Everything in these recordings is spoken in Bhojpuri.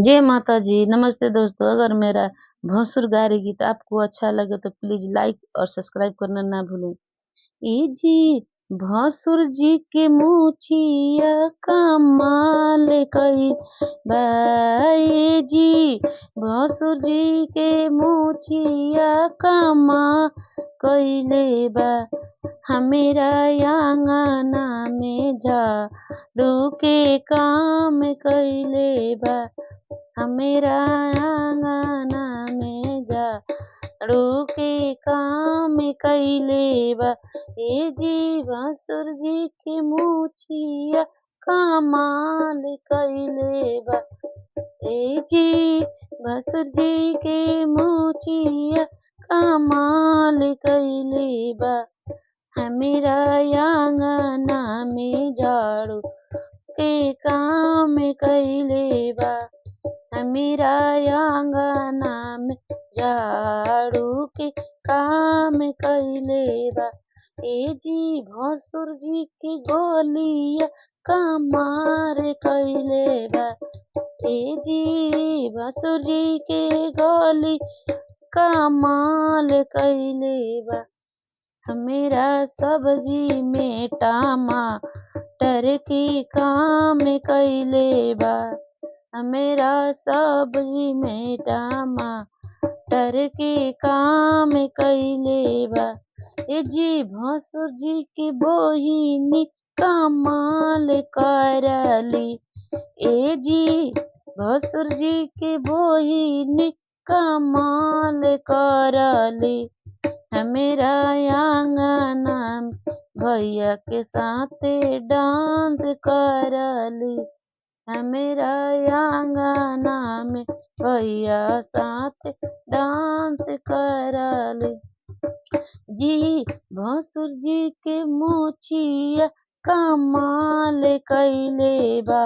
जय माता जी। नमस्ते दोस्तों, अगर मेरा भोंसुर गा रही गीत आपको अच्छा लगे तो प्लीज लाइक और सब्सक्राइब करना ना भूलें। ए जी भसुर जी के मुछिया कमाल कई बाई जी भसुर जी के मुछिया कमा कइले बा हमेरा आंगना में झाड़ू के काम कइले बा हमेरा आंगना में झाड़ू के काम कइले बा ए जी भसुर जी के मुछिया कमाल कइले बा ए जी भसुर जी के मुछिया कमाल कइले बा हमेरा आंगना में झाड़ू के काम कइले बा हमेरा आंगना में झाड़ू के काम कइले बा ए जी भसुर जी के गोलिया कमार कइले बा ए जी भसुर जी के गोली कमाल कइले बा हमेरा सब्जी में टमाटर के काम कइले बा हमेरा सब्जी में टमाटर के काम कइले बा ए जी भसुर जी के बहिनी कमाल करली ए जी भसुर जी के बहिनी कमाल करली हमेरा आंगना में भैया के साथे डांस करली हमेरा आंगना में भैया साथे डांस करली जी भसुर जी के मुछिया कमाल कइले बा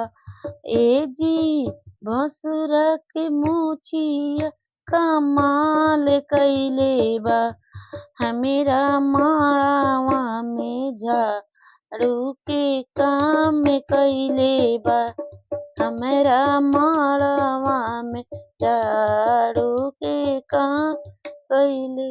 ए जी भसुर के मुछिया कमाल कइले बा हमेरा माड़वा में झाड़ू के काम कइले बा हमेरा माड़वा में झाड़ू के काम कइले